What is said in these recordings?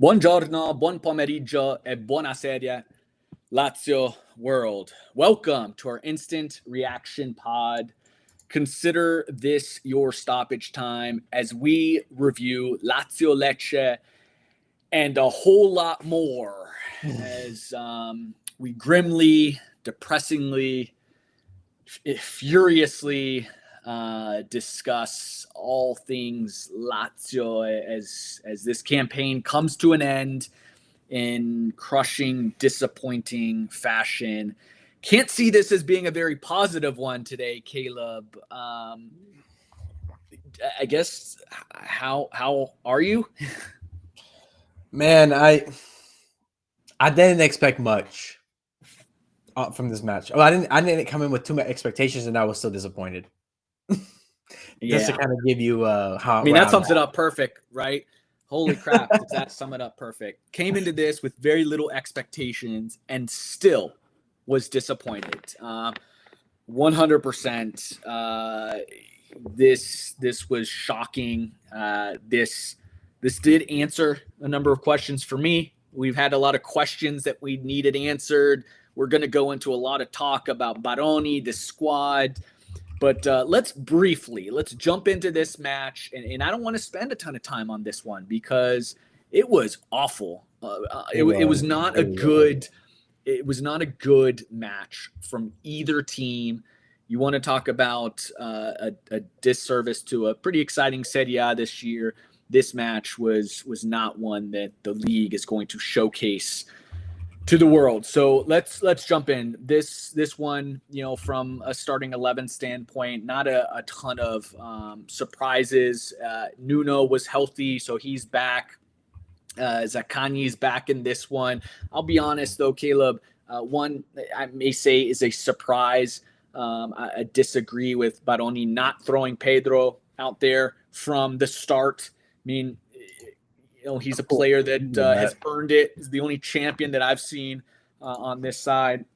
Buongiorno, buon pomeriggio, e buonasera, Lazio world. Welcome to our instant reaction pod. Consider this your stoppage time as we review Lazio Lecce and a whole lot more as we grimly, depressingly, furiously discuss all things Lazio as this campaign comes to an end in crushing, disappointing fashion. Can't see this as being a very positive one today, Caleb. I guess how are you? Man, I didn't expect much from this match. Oh, I didn't come in with too many expectations, and I was still disappointed. Just to kind of give you how. I mean, that sums it up perfect, right? Holy crap, does that sum it up perfect? Came into this with very little expectations and still was disappointed. 100%. This was shocking. This did answer a number of questions for me. We've had a lot of questions that we needed answered. We're going to go into a lot of talk about Baroni, the squad. But let's jump into this match. And I don't want to spend a ton of time on this one because it was awful. It was not a good match from either team. You want to talk about a disservice to a pretty exciting Serie A this year. This match was not one that the league is going to showcase to the world. So let's jump in. This one, from a starting 11 standpoint, not a ton of surprises. Nuno was healthy, so he's back. Zaccagni's back in this one. I'll be honest though, Caleb, one I may say is a surprise. I disagree with Baroni not throwing Pedro out there from the start. I mean, he's a player that has earned it. He's the only champion that I've seen on this side.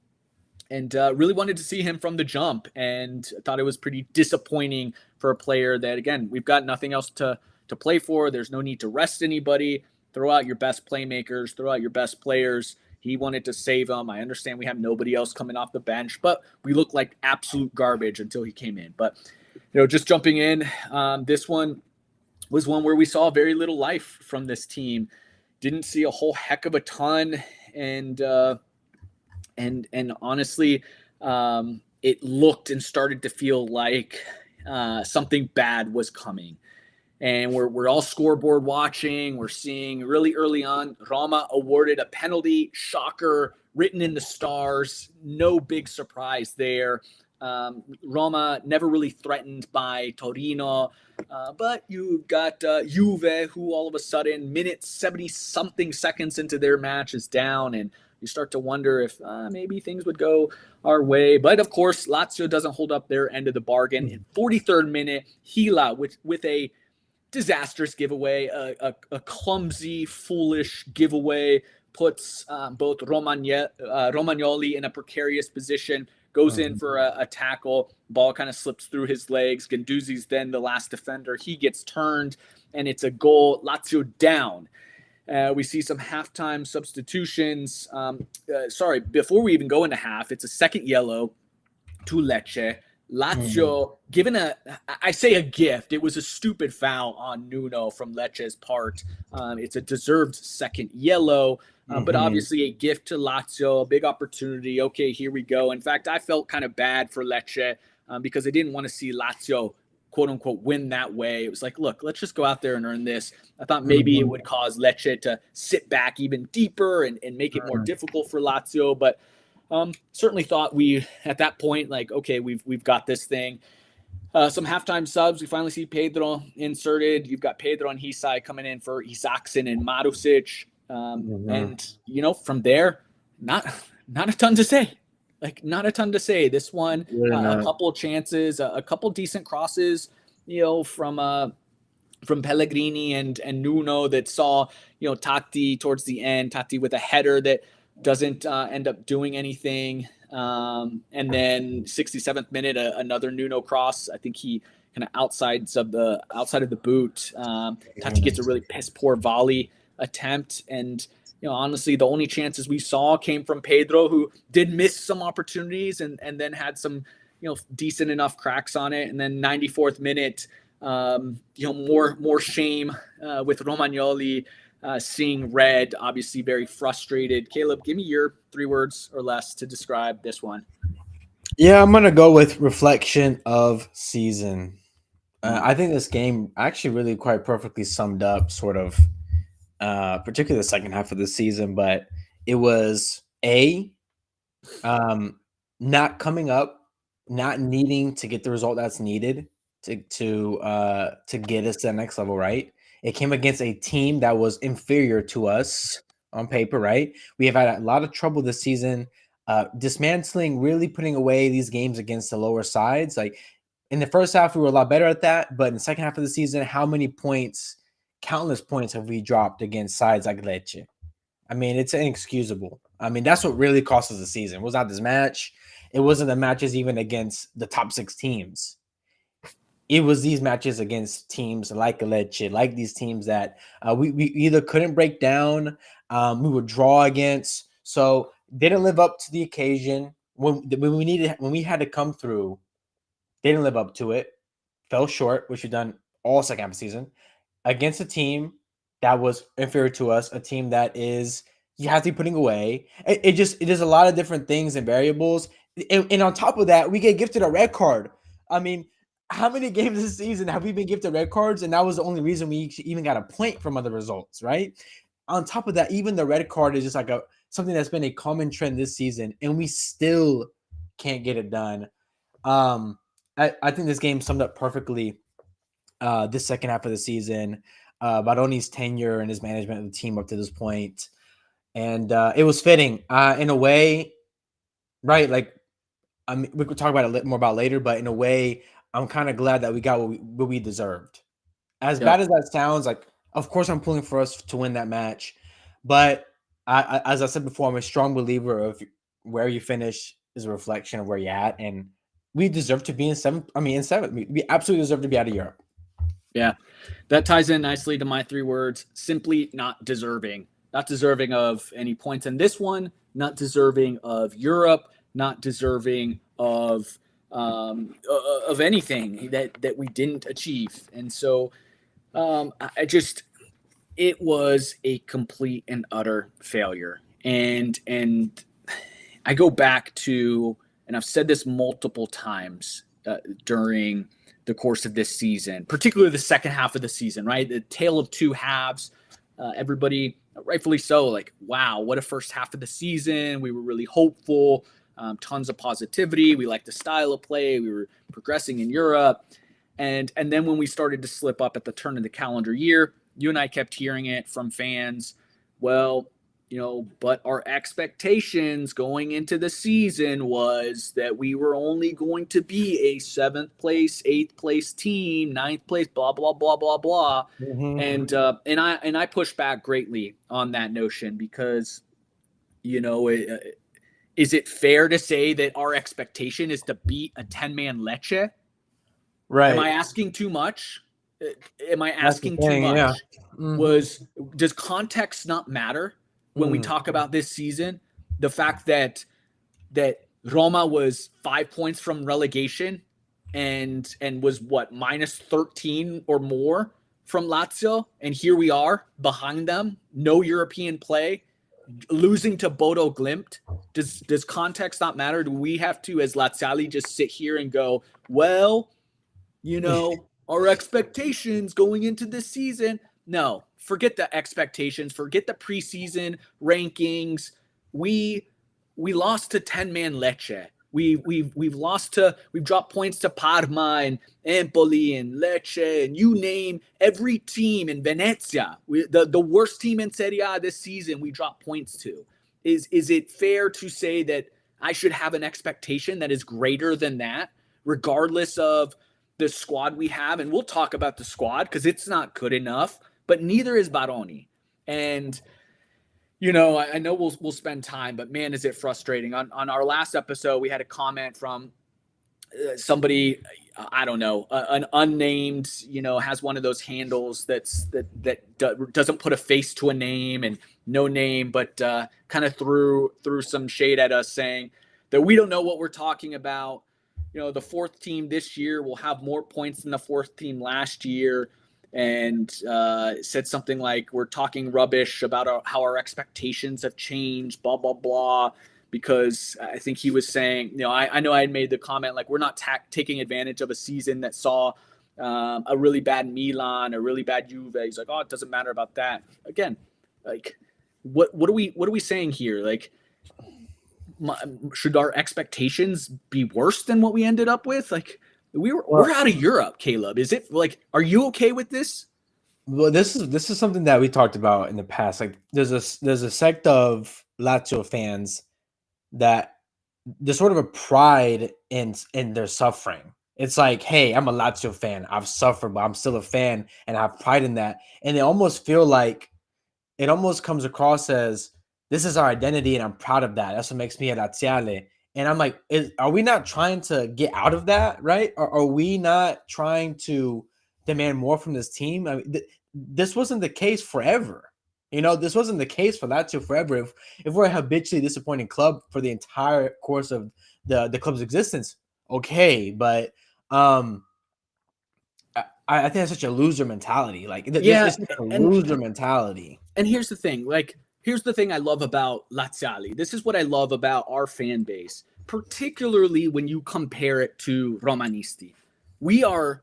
And really wanted to see him from the jump. And I thought it was pretty disappointing for a player that, again, we've got nothing else to play for. There's no need to rest anybody. Throw out your best playmakers. Throw out your best players. He wanted to save him. I understand we have nobody else coming off the bench, but we look like absolute garbage until he came in. But, just jumping in, this one was one where we saw very little life from this team. Didn't see a whole heck of a ton, and honestly, it looked and started to feel like something bad was coming. And we're all scoreboard watching. We're seeing really early on, Roma awarded a penalty. Shocker, written in the stars. No big surprise there. Roma never really threatened by Torino, but you've got Juve, who all of a sudden, minutes 70-something seconds into their match is down, and you start to wonder if maybe things would go our way. But, of course, Lazio doesn't hold up their end of the bargain. In 43rd minute, Gila with a disastrous giveaway, a clumsy, foolish giveaway, puts both Romagnoli in a precarious position, goes in for a tackle, ball kind of slips through his legs. Guendouzi's then the last defender. He gets turned, and it's a goal. Lazio down. We see some halftime substitutions. Before we even go into half, it's a second yellow to Lecce. Lazio given I say a gift. It was a stupid foul on Nuno from Lecce's part. It's a deserved second yellow, but obviously a gift to Lazio, a big opportunity. Okay, here we go. In fact, I felt kind of bad for Lecce because I didn't want to see Lazio, quote unquote, win that way. It was like, look, let's just go out there and earn this. I thought maybe it would cause Lecce to sit back even deeper and make it more difficult for Lazio, but certainly thought we, at that point, like, okay, we've got this thing. Some halftime subs. We finally see Pedro inserted. You've got Pedro on his side coming in for Isaacson and Marusic. And, from there, not a ton to say. Like, not a ton to say. This one, a couple of chances, a couple decent crosses, from Pellegrini and Nuno that saw, Tati towards the end. Tati with a header that doesn't end up doing anything. And then 67th minute, another Nuno cross. I think he kind of outside of the boot. Tati gets a really piss poor volley attempt. And, honestly, the only chances we saw came from Pedro, who did miss some opportunities and then had some, decent enough cracks on it. And then 94th minute, more shame with Romagnoli seeing red, obviously very frustrated. Caleb, give me your 3 words or less to describe this one. Yeah, I'm going to go with reflection of season. I think this game actually really quite perfectly summed up sort of particularly the second half of the season, but it was not coming up, not needing to get the result that's needed to get us to the next level, right? It came against a team that was inferior to us on paper, right? We have had a lot of trouble this season dismantling, really putting away these games against the lower sides. Like in the first half, we were a lot better at that, but in the second half of the season, how many points, countless points have we dropped against sides like Lecce? I mean, it's inexcusable. I mean, that's what really cost us the season. It was not this match. It wasn't the matches even against the top 6 teams. It was these matches against teams like Lecce, like these teams that we either couldn't break down, we would draw against. So didn't live up to the occasion when we had to come through. They didn't live up to it. Fell short, which we've done all second half of the season against a team that was inferior to us, a team that is you have to be putting away. It is a lot of different things and variables. And on top of that, we get gifted a red card. I mean, how many games this season have we been gifted red cards? And that was the only reason we even got a point from other results, right? On top of that, even the red card is just like something that's been a common trend this season, and we still can't get it done. I think this game summed up perfectly this second half of the season, Baroni's tenure and his management of the team up to this point. And it was fitting in a way, right? Like, I mean, we could talk about it more about later, but in a way, I'm kind of glad that we got what we deserved. As bad as that sounds, like, of course, I'm pulling for us to win that match. But as I said before, I'm a strong believer of where you finish is a reflection of where you're at. And we deserve to be in seventh. I mean, in seventh. We absolutely deserve to be out of Europe. Yeah, that ties in nicely to my 3 words: simply not deserving. Not deserving of any points in this one, not deserving of Europe, not deserving of anything that we didn't achieve. And so it was a complete and utter failure. And I go back to, and I've said this multiple times during the course of this season, particularly the second half of the season, right? The tale of 2 halves. Everybody, rightfully so, like, wow, what a first half of the season. We were really hopeful, tons of positivity. We liked the style of play. We were progressing in Europe. And then when we started to slip up at the turn of the calendar year, you and I kept hearing it from fans. Well, but our expectations going into the season was that we were only going to be a 7th place, 8th place team, 9th place, blah, blah, blah, blah, blah. Mm-hmm. And I push back greatly on that notion because, is it fair to say that our expectation is to beat a 10-man Lecce? Right. Am I asking too much? Am I asking too much? Yeah. Mm-hmm. Does context not matter when we talk about this season? The fact that Roma was 5 points from relegation and was minus 13 or more from Lazio, and here we are behind them, no European play, losing to Bodo Glimt. Does context not matter? Do we have to, as Laziali, just sit here and go, well, our expectations going into this season? No, forget the expectations, forget the preseason rankings. We lost to 10-man Lecce. We've dropped points to Parma and Empoli and Lecce, and you name every team in Venezia. The worst team in Serie A this season, we dropped points to. Is it fair to say that I should have an expectation that is greater than that, regardless of the squad we have? And we'll talk about the squad because it's not good enough, but neither is Baroni. And I know we'll spend time, but man, is it frustrating. On our last episode, we had a comment from somebody. I don't know, an unnamed, has one of those handles that doesn't put a face to a name and no name, but kind of threw some shade at us saying that we don't know what we're talking about. The fourth team this year will have more points than the fourth team last year, and said something like we're talking rubbish about how our expectations have changed, blah blah blah. Because I think he was saying, I know I had made the comment like we're not taking advantage of a season that saw a really bad Milan, a really bad Juve. He's like, oh, it doesn't matter about that. Again, like, what are we saying here? Like, should our expectations be worse than what we ended up with? Like, we're out of Europe, Caleb. Is it like, are you okay with this? Well, this is something that we talked about in the past. Like, there's a sect of Lazio fans that there's sort of a pride in their suffering. It's like, hey, I'm a Lazio fan. I've suffered, but I'm still a fan, and I have pride in that. And they almost feel like it almost comes across as this is our identity, and I'm proud of that. That's what makes me a Laziale. And I'm like, are we not trying to get out of that, right? Or are we not trying to demand more from this team? I mean, this wasn't the case forever. This wasn't the case for Lazio forever. If we're a habitually disappointing club for the entire course of the club's existence, okay. But I think that's such a loser mentality. Like, it's a loser mentality. And here's the thing. Like, here's the thing I love about Laziali. This is what I love about our fan base, particularly when you compare it to Romanisti. We are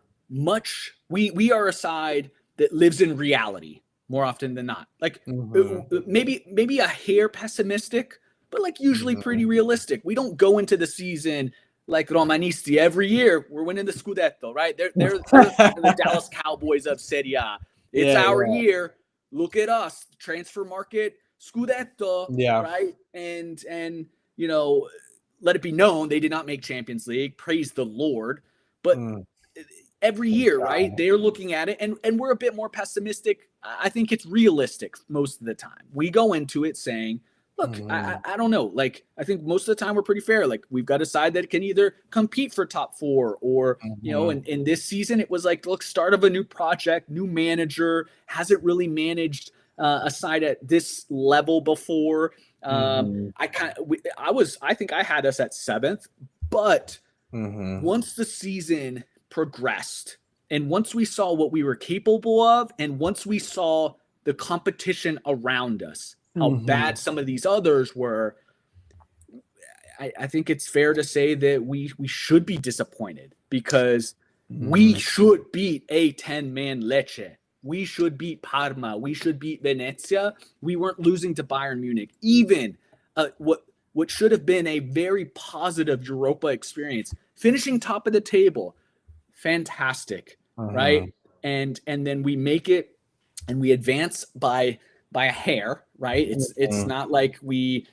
we are a side that lives in reality more often than not. Like, maybe a hair pessimistic, but like usually pretty realistic. We don't go into the season like Romanisti every year. We're winning the Scudetto, right? They're the Dallas Cowboys of Serie A. It's our year. Look at us, transfer market, Scudetto, right? And let it be known they did not make Champions League. Praise the Lord. But every year, right? They're looking at it, and we're a bit more pessimistic. I think it's realistic most of the time. We go into it saying, look, I don't know. Like, I think most of the time we're pretty fair. Like, we've got a side that can either compete for top four or, in this season, it was like, look, start of a new project, new manager, hasn't really managed a side at this level before. I think I had us at 7th, but once the season progressed and once we saw what we were capable of, and once we saw the competition around us, how bad some of these others were, I think it's fair to say that we should be disappointed because we should beat a 10-man Lecce. We should beat Parma. We should beat Venezia. We weren't losing to Bayern Munich. Even what should have been a very positive Europa experience, finishing top of the table, fantastic, right? And then we make it and we advance by a hair, right? It's not like we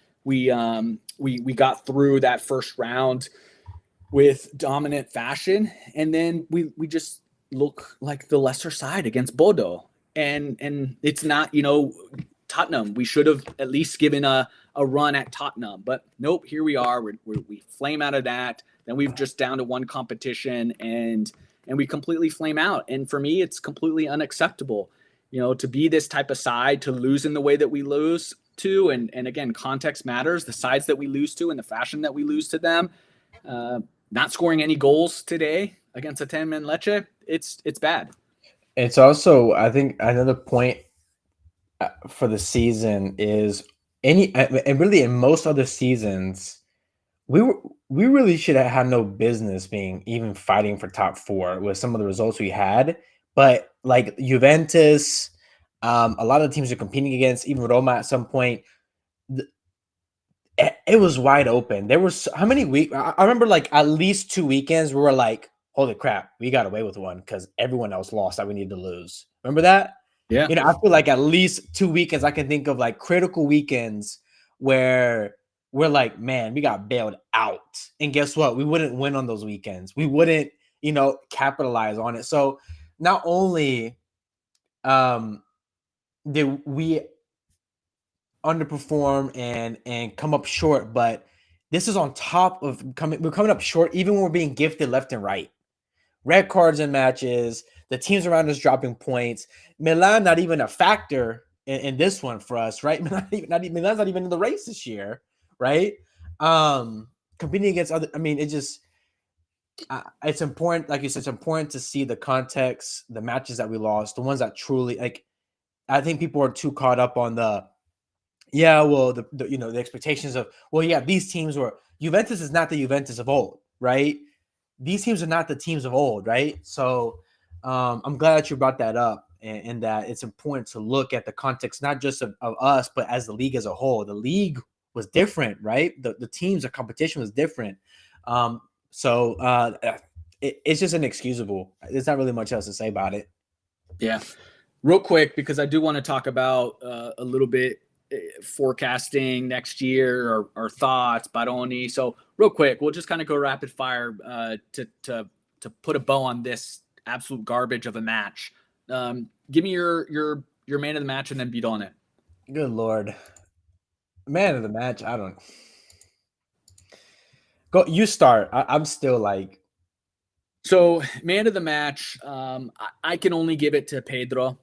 got through that first round with dominant fashion, and then we just look like the lesser side against Bodo, and it's not Tottenham. We should have at least given a run at Tottenham, but nope. Here we are. We flame out of that. Then we've just down to one competition, and we completely flame out. And for me, it's completely unacceptable. To be this type of side, to lose in the way that we lose to, and again, context matters. The sides that we lose to and the fashion that we lose to them, not scoring any goals today against a 10-man Lecce, it's bad. It's also, I think, another point for the season is and really in most other seasons, we really should have had no business being even fighting for top 4 with some of the results we had. But like Juventus, a lot of the teams are competing against, even Roma at some point, it was wide open. There was how many weeks? I remember like at least 2 weekends we were like, holy crap, we got away with one because everyone else lost that we needed to lose. Remember that? Yeah. I feel like at least 2 weekends I can think of, like critical weekends where we're like, man, we got bailed out. And guess what? We wouldn't win on those weekends. We wouldn't, capitalize on it. So not only did we underperform and come up short, but this is on top of we're coming up short even when we're being gifted left and right. red cards in matches. The teams around us dropping points. Milan not even a factor in this one for us, right? Milan's not even in the race this year, right? Competing against other. I mean, it's important, like you said, it's important to see the context, the matches that we lost, the ones that truly like. I think people are too caught up on the the expectations of these teams were Juventus is not the Juventus of old, right? These teams are not the teams of old, right? So I'm glad that you brought that up and that it's important to look at the context, not just of us, but as the league as a whole. The league was different, right? The teams, the competition was different. It's just inexcusable. There's not really much else to say about it. Yeah. Real quick, because I do want to talk about a little bit forecasting next year or our thoughts, Baroni. So real quick, we'll just kind of go rapid fire to put a bow on this absolute garbage of a match. Give me your man of the match and then beat on it. Good Lord. Man of the match, I don't go. You start. I'm still like. So man of the match, I can only give it to Pedro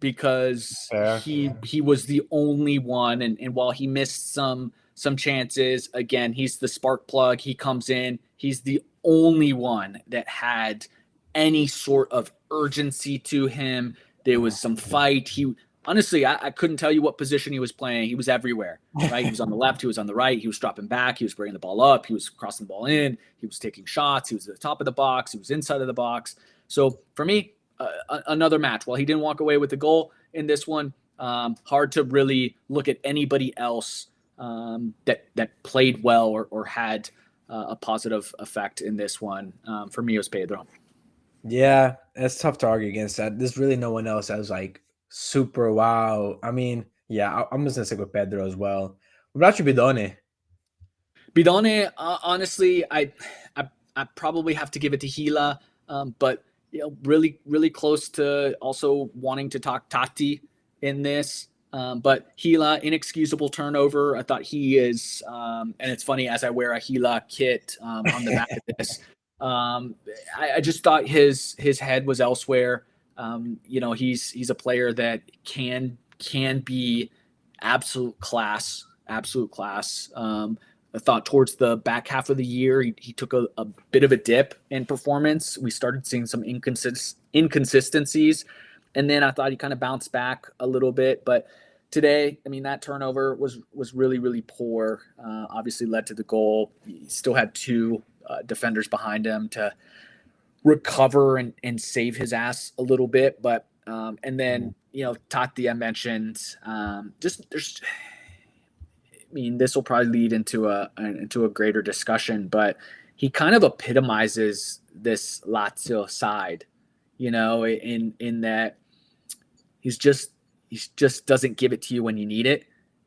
because he was the only one, and while he missed some chances, again, he's the spark plug. He comes in. He's the only one that had any sort of urgency to him. There was some fight. Honestly, I couldn't tell you what position he was playing. He was everywhere, right? He was on the left. He was on the right. He was dropping back. He was bringing the ball up. He was crossing the ball in. He was taking shots. He was at the top of the box. He was inside of the box. So for me, another match. While he didn't walk away with the goal in this one, hard to really look at anybody else that played well or had a positive effect in this one. For me, it was Pedro. Yeah, it's tough to argue against that. There's really no one else that was like super wow. I mean, yeah, I'm just gonna stick with Pedro as well. What about you, Bidone? Bidone, honestly, I probably have to give it to Gila, but really, really close to also wanting to talk Tati in this. But Gila, inexcusable turnover. I thought he is, and it's funny as I wear a Gila kit on the back of this. I just thought his head was elsewhere. He's a player that can be absolute class. I thought towards the back half of the year, he took a bit of a dip in performance. We started seeing some inconsistencies, and then I thought he kind of bounced back a little bit. But today, I mean, that turnover was really, really poor. Obviously led to the goal. He still had two defenders behind him to recover and save his ass a little bit. But and then, Tati, I mentioned, there's – I mean, this will probably lead into a greater discussion, but he kind of epitomizes this Lazio side, in that he just doesn't give it to you when you need it,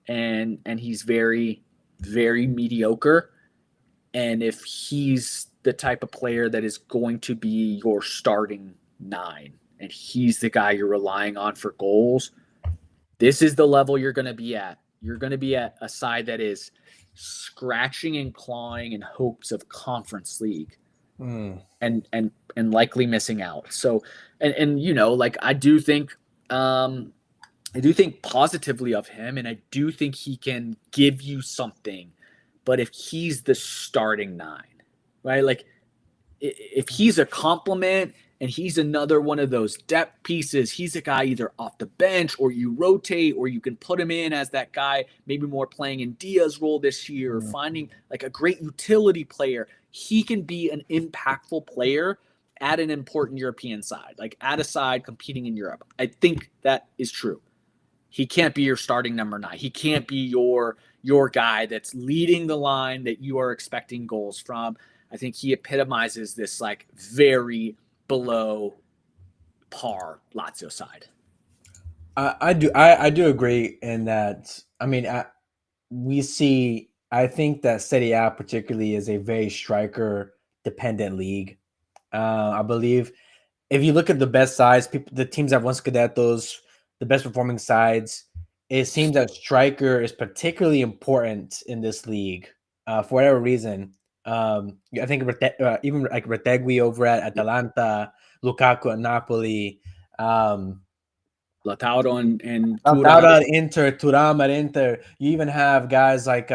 and he's very, very mediocre. And if he's the type of player that is going to be your starting nine, and he's the guy you're relying on for goals, this is the level you're going to be at. You're going to be at a side that is scratching and clawing in hopes of Conference League, and likely missing out. So, I do think positively of him, and I do think he can give you something. But if he's the starting nine, right? Like if he's a compliment and he's another one of those depth pieces, he's a guy either off the bench or you rotate or you can put him in as that guy, maybe more playing in Dia's role this year, or finding like a great utility player. He can be an impactful player at an important European side, like at a side competing in Europe. I think that is true. He can't be your starting number 9. He can't be your guy that's leading the line that you are expecting goals from. I think he epitomizes this like very below par Lazio side. I do agree in that. I mean, we see. I think that Serie A particularly is a very striker dependent league. I believe if you look at the best sides, the teams that won Scudettos, the best performing sides, it seems that striker is particularly important in this league for whatever reason. I think even like Retegui over at Atalanta, Lukaku at Napoli, Lautaro and Thuram, Lautaro at Inter, Thuram at Inter. You even have guys like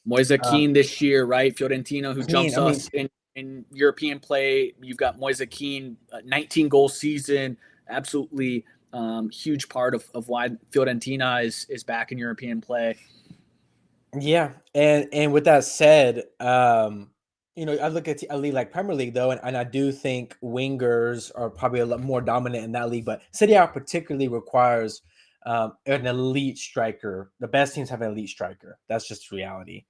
Moise Kean this year, right? Fiorentina, who Keane. jumps us in European play. You've got Moise Kean, 19 goal season, absolutely huge part of why Fiorentina is back in European play. Yeah, and with that said, I look at a league like Premier League though, and I do think wingers are probably a lot more dominant in that league. But Serie A particularly requires an elite striker. The best teams have an elite striker. That's just reality.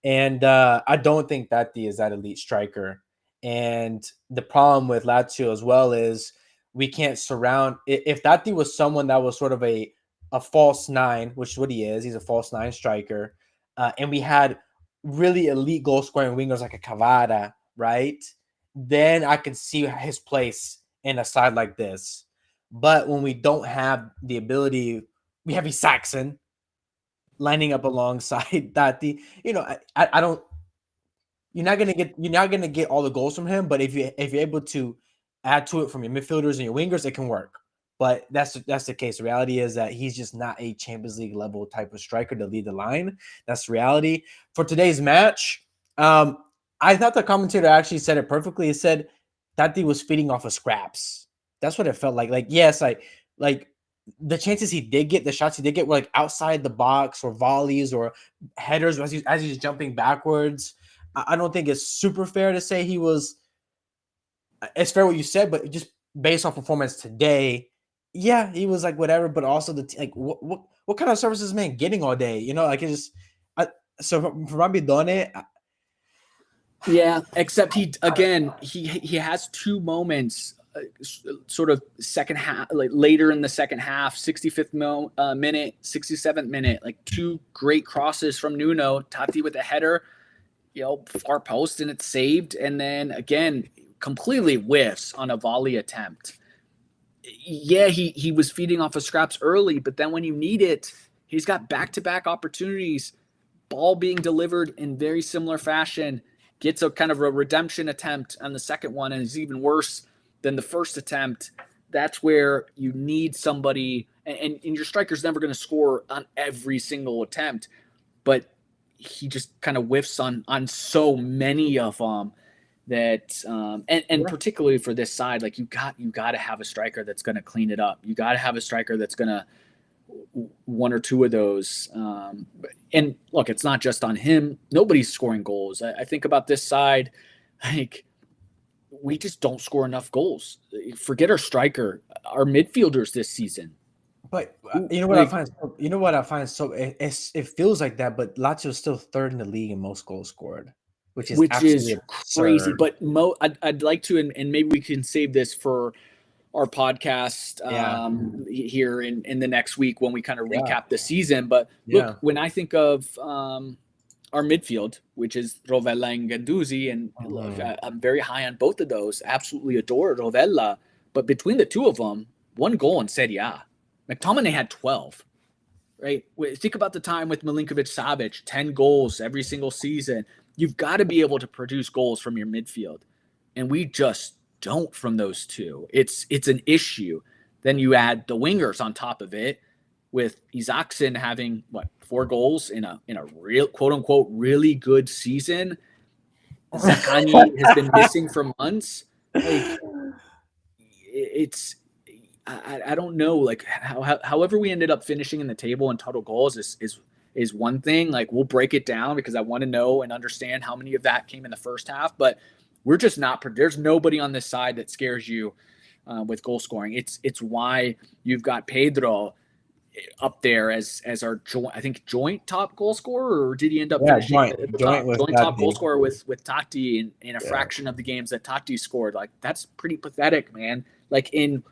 And I don't think Tati is that elite striker. And the problem with Lazio as well is we can't surround. If Tati was someone that was sort of a false nine, which is what he is, he's a false nine striker, and we had really elite goal scoring wingers like a Cavada, right? Then I could see his place in a side like this. But when we don't have the ability, we have Saxon lining up alongside Tati. I don't. You're not gonna get all the goals from him, but if you're able to add to it from your midfielders and your wingers, it can work. But that's the case. The reality is that he's just not a Champions League level type of striker to lead the line. That's the reality. For today's match, I thought the commentator actually said it perfectly. He said Tati was feeding off of scraps. That's what it felt like. Like, yes, like the chances he did get, the shots he did get were like outside the box or volleys or headers as he's jumping backwards. I don't think it's super fair to say he was. It's fair what you said, but just based on performance today, yeah, he was like whatever. But also what kind of service is this man getting all day? Like it's just. So for Rabidone, Yeah, except he has two moments, sort of second half, like later in the second half, 65th minute, 67th minute, like two great crosses from Nuno, Tati with a header, far post, and it's saved, and then again completely whiffs on a volley attempt. Yeah, he was feeding off of scraps early, but then when you need it, he's got back-to-back opportunities, ball being delivered in very similar fashion, gets a kind of a redemption attempt on the second one, and is even worse than the first attempt. That's where you need somebody, and your striker's never going to score on every single attempt, but he just kind of whiffs on so many of them that and particularly for this side, like you got to have a striker that's going to clean it up. You got to have a striker that's going to one or two of those. And look, it's not just on him. Nobody's scoring goals. I think about this side, like we just don't score enough goals. Forget our striker, our midfielders this season. But you know what I find so it feels like that, but Lazio is still third in the league in most goals scored, which is absolutely crazy. absurd. But I'd like to, and maybe we can save this for our podcast here in the next week when we kind of recap the season. But look, when I think of our midfield, which is Rovella and Guendouzi, and look, I'm very high on both of those. Absolutely adore Rovella. But between the two of them, one goal in Serie A. McTominay had 12. Right? Think about the time with Milinkovic-Savic, 10 goals every single season. You've got to be able to produce goals from your midfield. And we just don't from those two. It's an issue. Then you add the wingers on top of it, with Isaacson having 4 goals in a real quote unquote really good season. Zaccagni has been missing for months. Like I don't know. Like however we ended up finishing in the table in total goals is one thing. Like we'll break it down because I want to know and understand how many of that came in the first half. But we're just not. There's nobody on this side that scares you with goal scoring. It's why you've got Pedro up there as our joint top goal scorer, or did he end up finishing joint top goal scorer with Tati in a fraction of the games that Tati scored? Like that's pretty pathetic, man. Like in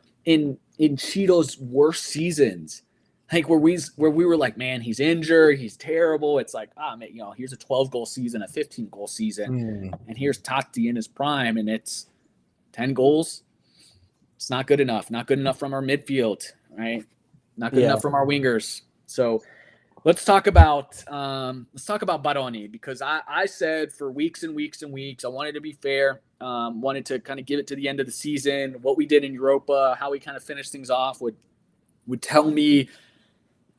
Cheeto's worst seasons, like where we were like, man, he's injured, he's terrible. It's like, man, here's a 12-goal season, a 15-goal season, and here's Tati in his prime, and it's 10 goals. It's not good enough. Not good enough from our midfield, right? Not good enough from our wingers. So Let's talk about Baroni, because I said for weeks and weeks and weeks I wanted to be fair, wanted to kind of give it to the end of the season. What we did in Europa, how we kind of finished things off would tell me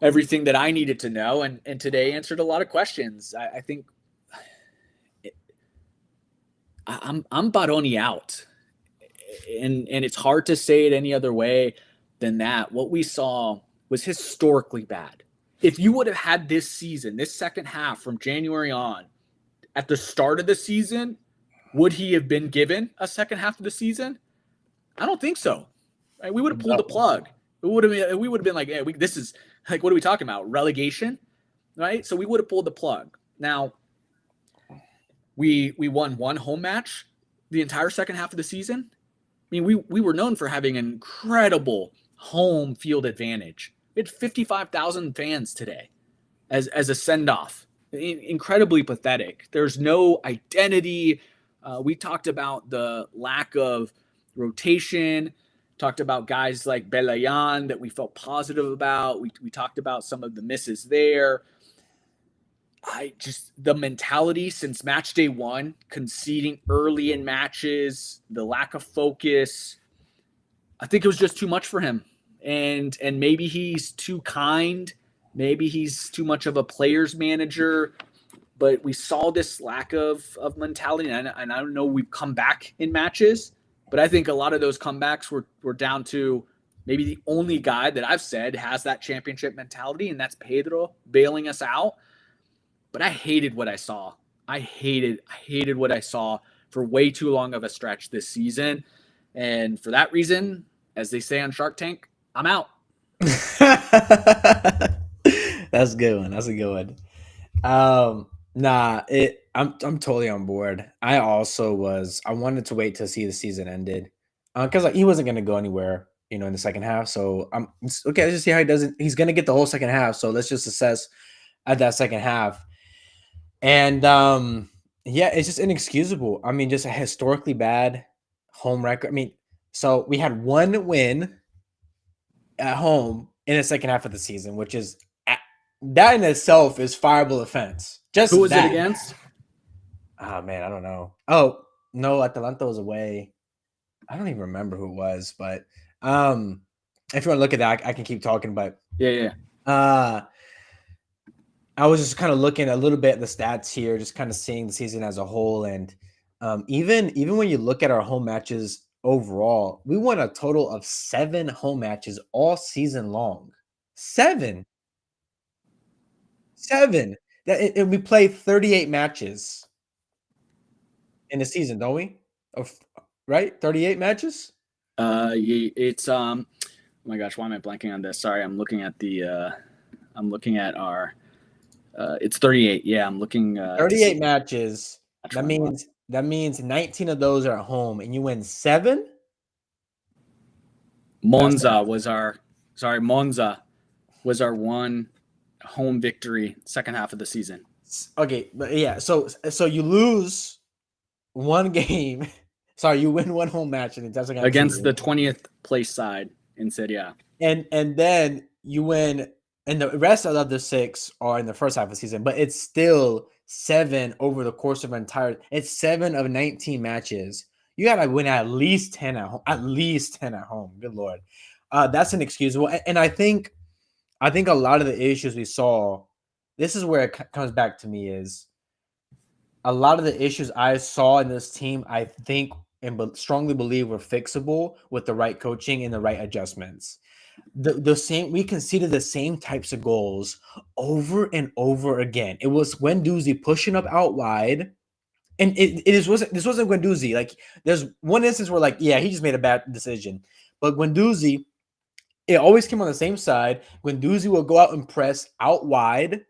everything that I needed to know, and today answered a lot of questions. I think I'm Baroni out, and it's hard to say it any other way than that. What we saw was historically bad. If you would have had this season, this second half from January on, at the start of the season, would he have been given a second half of the season? I don't think so. Right? We would have pulled the plug. We would have been like, hey, this is like, what are we talking about? Relegation, right? So we would have pulled the plug. Now, we won one home match the entire second half of the season. I mean, we were known for having an incredible home field advantage. We had 55,000 fans today as a send off. Incredibly pathetic. There's no identity. We talked about the lack of rotation. Talked about guys like Belayan that we felt positive about. We talked about some of the misses there. The mentality since match day one, conceding early in matches, the lack of focus, I think it was just too much for him. And maybe he's too kind. Maybe he's too much of a player's manager. But we saw this lack of mentality. And I don't know, we've come back in matches. But I think a lot of those comebacks were down to maybe the only guy that I've said has that championship mentality, and that's Pedro bailing us out. But I hated what I saw. I hated what I saw for way too long of a stretch this season. And for that reason, as they say on Shark Tank, I'm out. That's a good one. That's a good one. I'm totally on board. I also was. I wanted to wait to see the season ended, because like he wasn't going to go anywhere, in the second half. So okay. Let's just see how he does it. He's going to get the whole second half. So let's just assess at that second half. And yeah, it's just inexcusable. I mean, just a historically bad home record. I mean, so we had one win at home in the second half of the season, which is that in itself is fireable offense. Just who was that. it against? Oh man, I don't know. Oh no, Atalanta was away. I don't even remember who it was, but if you want to look at that, I can keep talking. But yeah. I was just kind of looking a little bit at the stats here, just kind of seeing the season as a whole, and even when you look at our home matches overall, we won a total of 7 home matches all season long. 7. And we played 38 matches in the season, don't we? Right? 38 matches? It's oh my gosh, why am I blanking on this? Sorry, I'm looking at our it's 38. Yeah, I'm looking 38 matches. That means 19 of those are at home and you win 7? Monza was our one home victory second half of the season. Okay, but yeah, so you lose one game. Sorry, you win one home match and it doesn't against the 20th place side in Serie A. And then you win, and the rest of the 6 are in the first half of the season, but it's still 7 over the course of it's 7 of 19 matches. You gotta win at least 10 at home. At least 10 at home. Good Lord. That's inexcusable. And I think a lot of the issues we saw, this is where it comes back to me, is a lot of the issues I saw in this team, I think and strongly believe were fixable with the right coaching and the right adjustments. The same, we conceded the same types of goals over and over again. It was Guendouzi pushing up out wide, and this wasn't Guendouzi. Like, there's one instance where, like, yeah, he just made a bad decision, but Guendouzi, it always came on the same side. Guendouzi will go out and press out wide,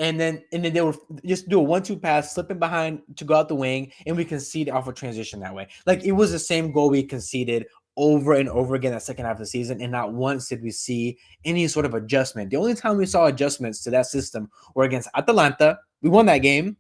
and then they would just do a 1-2 pass, slipping behind to go out the wing, and we concede off a transition that way. Like, it was the same goal we conceded over and over again that second half of the season, and not once did we see any sort of adjustment. The only time we saw adjustments to that system were against Atalanta. We won that game.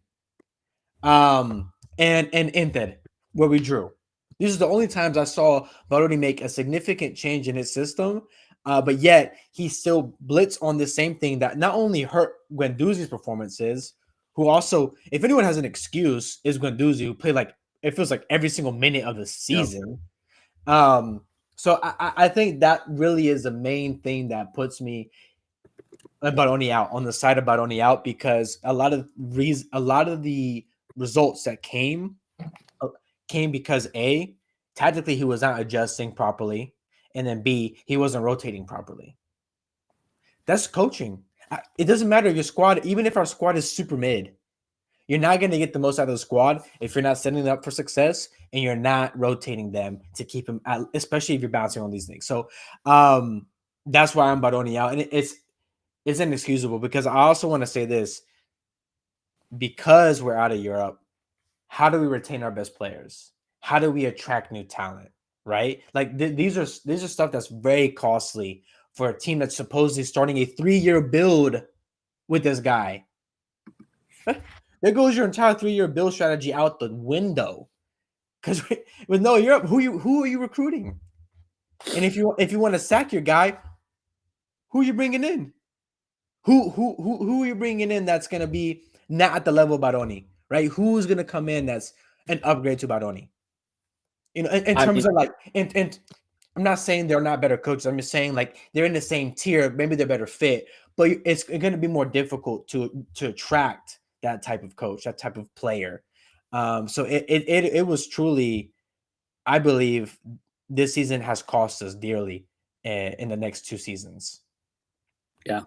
And Inter, where we drew. These are the only times I saw Barodi make a significant change in his system But yet he still blitzed on the same thing that not only hurt Guendouzi's performances, who also, if anyone has an excuse, is Guendouzi, who played like it feels like every single minute of the season. So I think that really is the main thing that puts me Baroni out, on the side of Baroni out, because a lot of the results that came because A, tactically he was not adjusting properly, and then B, he wasn't rotating properly. That's coaching. It doesn't matter if your squad, even if our squad is super mid, you're not going to get the most out of the squad if you're not setting them up for success and you're not rotating them to keep them, especially if you're bouncing on these things. So that's why I'm Baroni out, and it's inexcusable, because I also want to say this: because we're out of Europe, how do we retain our best players? How do we attract new talent? Right? Like these are stuff that's very costly for a team that's supposedly starting a 3-year build with this guy. There goes your entire 3-year build strategy out the window. Because with no Europe, who are you recruiting? And if you want to sack your guy, who are you bringing in? Who are you bringing in that's going to be not at the level of Baroni, right? Who's going to come in that's an upgrade to Baroni? You know, in terms of like, and I'm not saying they're not better coaches. I'm just saying like they're in the same tier. Maybe they're better fit, but it's going to be more difficult to attract that type of coach, that type of player. So it was truly, I believe, this season has cost us dearly in the next 2 seasons. Yeah.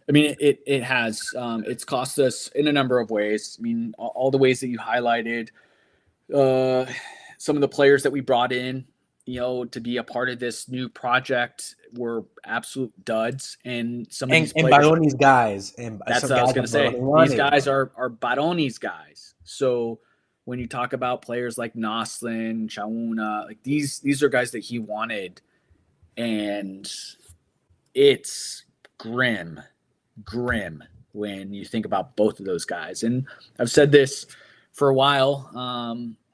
I mean, it has. It's cost us in a number of ways. I mean, all the ways that you highlighted, some of the players that we brought in, to be a part of this new project were absolute duds. And some of these players, Baroni's guys, and that's what I was going to say. These guys are Baroni's guys. So when you talk about players like Noslin, Chauna, like these are guys that he wanted, and it's grim when you think about both of those guys. And I've said this for a while.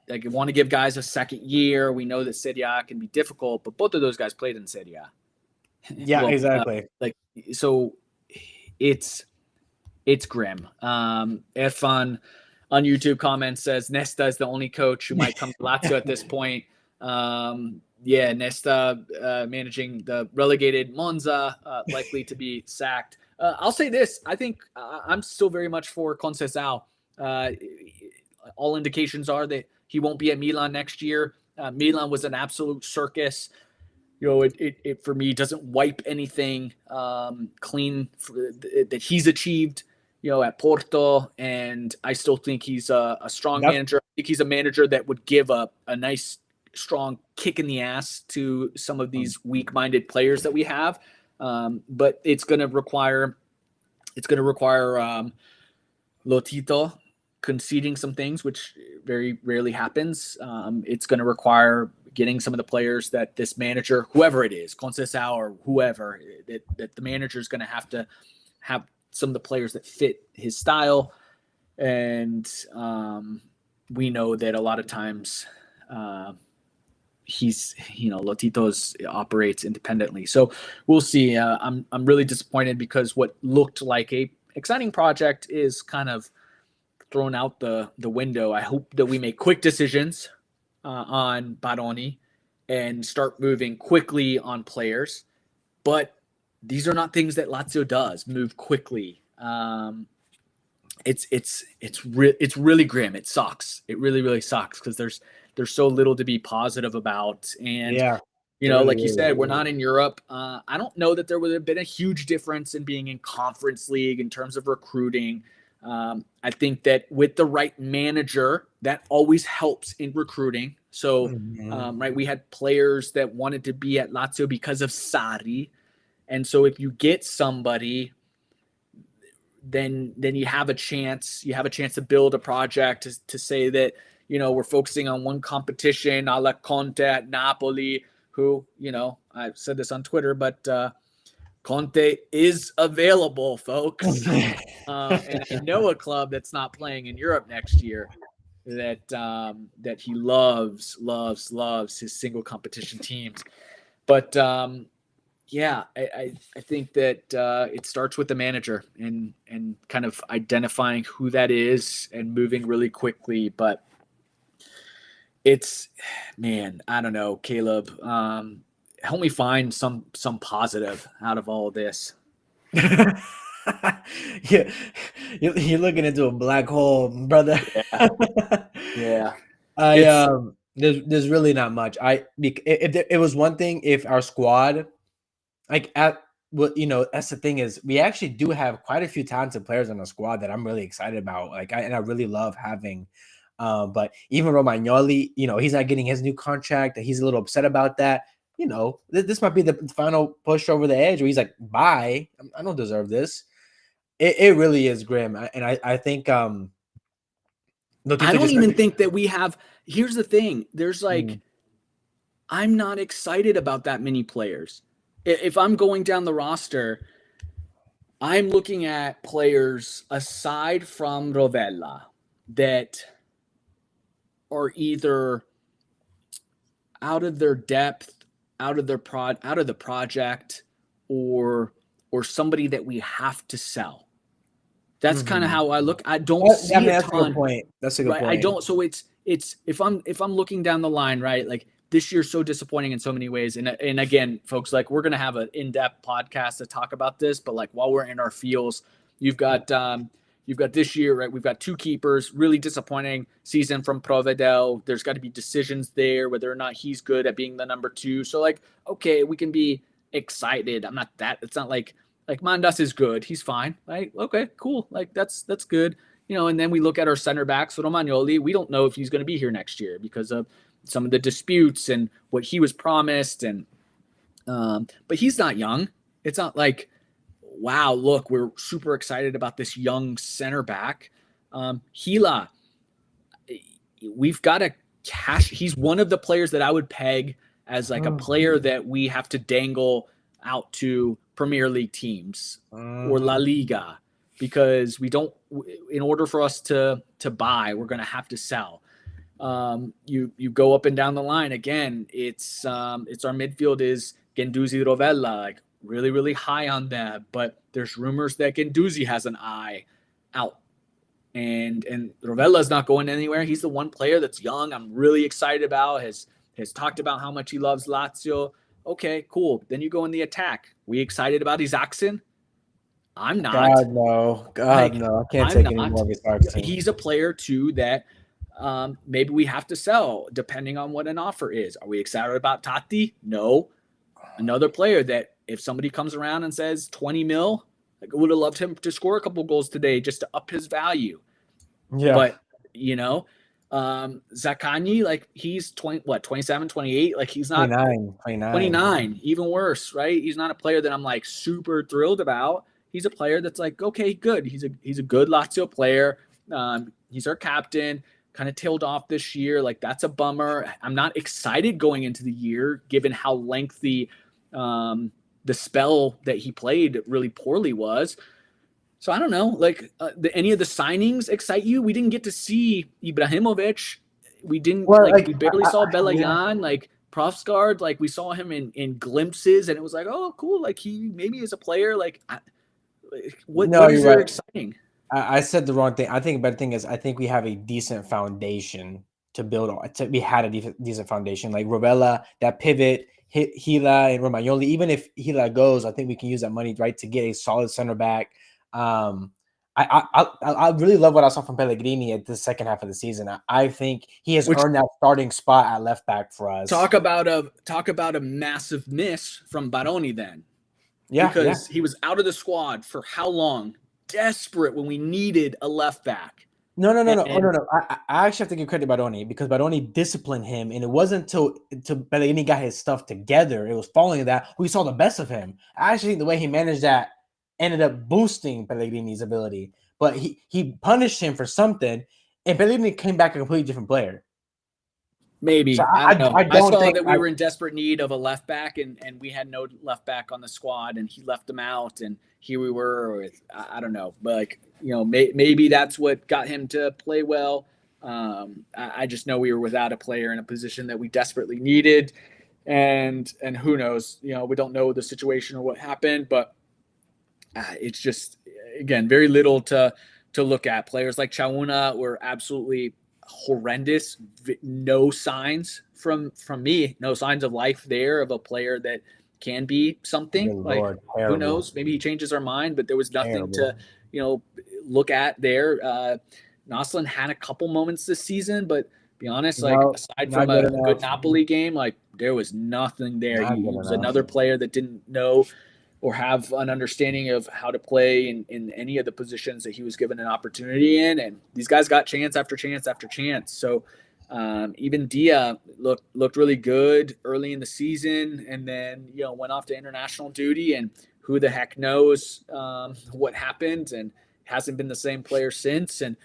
Like, you want to give guys a second year. We know that Serie A can be difficult, but both of those guys played in Serie A. Yeah, well, exactly. So it's grim. Irfan on YouTube comments says Nesta is the only coach who might come to Lazio at this point. Yeah, Nesta managing the relegated Monza, likely to be sacked. I'll say this: I think I'm still very much for Conceição. All indications are that he won't be at Milan next year. Milan was an absolute circus. It for me doesn't wipe anything clean that he's achieved, at Porto, and I still think he's a strong manager. I think he's a manager that would give a nice, strong kick in the ass to some of these weak-minded players that we have. But it's going to require Lotito conceding some things, which very rarely happens. It's going to require getting some of the players that this manager, whoever it is, Conceição or whoever, that the manager is going to have some of the players that fit his style. And we know that a lot of times Lotito's operates independently. So we'll see. I'm really disappointed because what looked like a exciting project is kind of thrown out the window. I hope that we make quick decisions on Baroni and start moving quickly on players. But these are not things that Lazio does, move quickly. It's really grim. It sucks. It really, really sucks because there's so little to be positive about. And like you said, we're not in Europe. I don't know that there would have been a huge difference in being in Conference League in terms of recruiting. I think that with the right manager, that always helps in recruiting. So, right, we had players that wanted to be at Lazio because of Sarri. And so if you get somebody, then you have a chance. You have a chance to build a project to say that, we're focusing on one competition, a la Conte at Napoli, who, I've said this on Twitter, but Conte is available, folks. And I know a club that's not playing in Europe next year that he loves his single competition teams. But Yeah, I think that it starts with the manager and kind of identifying who that is and moving really quickly. But it's, man, I don't know, Caleb. Help me find some positive out of all of this. Yeah, you're looking into a black hole, brother. Yeah, yeah. I It's there's really not much. If it was one thing, if our squad, like at what that's the thing is we actually do have quite a few talented players on the squad that I'm really excited about. And I really love having. But even Romagnoli, he's not getting his new contract. He's a little upset about that. This might be the final push over the edge where he's like, "Bye, I don't deserve this." It really is grim, and I think I Lotito don't just even think that we have. Here's the thing. There's like, Mm. I'm not excited about that many players. If I'm going down the roster, I'm looking at players aside from Rovella that are either out of their depth, out of the project, or somebody that we have to sell. That's kind of Mhm. how I look. I don't I see mean, a that's a good ton, point. That's a good right? I point. don't. So it's if I'm looking down the line, right? Like this year's so disappointing in so many ways. And again, folks, like we're gonna have an in-depth podcast to talk about this, but like while we're in our feels, you've got this year, right? We've got two keepers, really disappointing season from Provedel. There's got to be decisions there whether or not he's good at being the number two. So like, okay, we can be excited. I'm not that. It's not like Mandas is good. He's fine. Right? Okay, cool. Like that's good. And then we look at our center backs, Romagnoli. We don't know if he's going to be here next year because of some of the disputes and what he was promised. And but he's not young. It's not like, wow, look, we're super excited about this young center back. Gila, we've got a cash. He's one of the players that I would peg as like a player that we have to dangle out to Premier League teams or La Liga because we don't. In order for us to buy, we're going to have to sell. You go up and down the line again. It's our midfield is Gendouzi Rovella, like really really high on that, but there's rumors that Gendouzi has an eye out and Rovella's not going anywhere. He's the one player that's young. I'm really excited about. Has talked about how much he loves Lazio. Okay, cool. Then you go in the attack. We excited about Isaacson? I'm not. God no, God Like no, I can't I'm take any not. more of his Clarkson. He's a player too that maybe we have to sell depending on what an offer is. Are we excited about Tati? No. Another player that if somebody comes around and says 20 mil, like I would have loved him to score a couple goals today just to up his value. Yeah, But you know, Zakani, like he's 20, what 27, 28. Like he's not 29, 29. 29, even worse, right? He's not a player that I'm like super thrilled about. He's a player that's like, okay, good. He's a good Lazio player. He's our captain. Kind of tailed off this year. Like that's a bummer. I'm not excited going into the year, given how lengthy the spell that he played really poorly was. So I don't know, like any of the signings excite you? We didn't get to see Ibrahimovic. We didn't Well, like like, we barely saw yeah, Belayan, like Profsgaard, like we saw him in glimpses, and it was like, oh, cool, like he maybe is a player. Like, no, what is you're there right. exciting? I said the wrong thing. I think, but the thing is, I think we have a decent foundation to build on. We had a decent foundation, like Rovella, that pivot, Gila and Romagnoli. Even if Gila goes, I think we can use that money right to get a solid center back. Um, I really love what I saw from Pellegrini at the second half of the season. I think he has Which earned that starting spot at left back for us. talk about a massive miss from Baroni then, Yeah, yeah. because he was out of the squad for how long? Desperate when we needed a left back, No, no, no, no. Oh, no, and no. I actually have to give credit to Baroni because Baroni disciplined him, and it wasn't until Pellegrini got his stuff together, it was following that we saw the best of him. I actually think the way he managed that ended up boosting Pellegrini's ability, but he punished him for something, and Pellegrini came back a completely different player. So maybe. I don't know. I I don't saw think that we were in desperate need of a left back, and we had no left back on the squad, and he left them out, and here we were with I don't know, but like maybe that's what got him to play well. I just know we were without a player in a position that we desperately needed. and who knows? We don't know the situation or what happened, but it's just, again, very little to look at. Players like Chauna were absolutely horrendous. No signs from me. No signs of life there of a player that can be something. Good Like, Lord, who terrible, knows? Maybe he changes our mind, but there was nothing terrible. to look at there. Noslin had a couple moments this season, but be honest, like, aside Not from good a good enough. Napoli game, like, there was nothing there. Not He good was enough. another player that didn't know or have an understanding of how to play in any of the positions that he was given an opportunity in. And these guys got chance after chance after chance. So even Dia looked really good early in the season, and then went off to international duty, and who the heck knows what happened, and hasn't been the same player since. And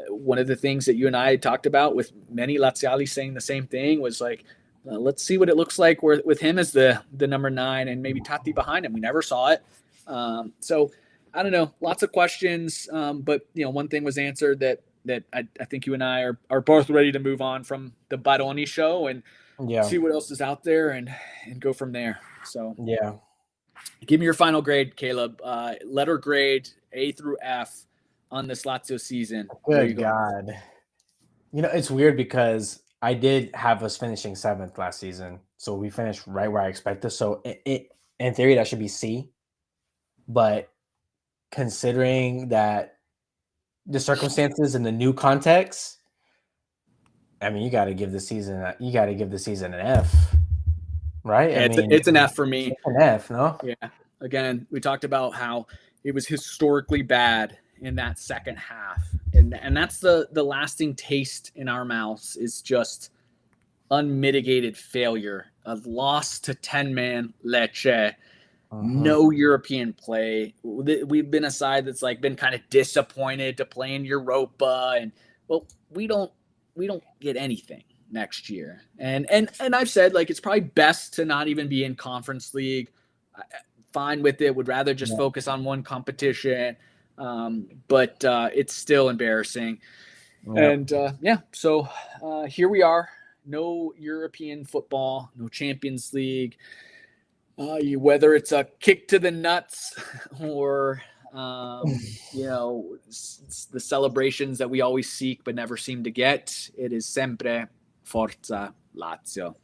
one of the things that you and I talked about, with many Laziali saying the same thing, was like, let's see what it looks like with him as the number 9, and maybe Tati behind him. We never saw it. So I don't know. Lots of questions. But one thing was answered, that I think you and I are both ready to move on from the Baroni show and see what else is out there, and go from there. So yeah. Give me your final grade, Caleb. Letter grade A through F on this Lazio season. Good God. It's weird because I did have us finishing 7th last season. So we finished right where I expected. So in theory, that should be C. But considering that the circumstances and the new context, I mean, you got to give the season an F, right? Yeah, I mean, it's an F for me. It's an F, no? Yeah. Again, we talked about how it was historically bad in that second half, and that's the lasting taste in our mouths, is just unmitigated failure. A loss to 10-man Lecce. No European play. We've been a side that's like been kind of disappointed to play in Europa, and we don't get anything next year. And I've said, like, it's probably best to not even be in Conference League. Fine with it. Would rather just focus on one competition. But it's still embarrassing. Yep. And so here we are. No European football, no Champions League. Whether it's a kick to the nuts or the celebrations that we always seek but never seem to get, it is sempre Forza Lazio.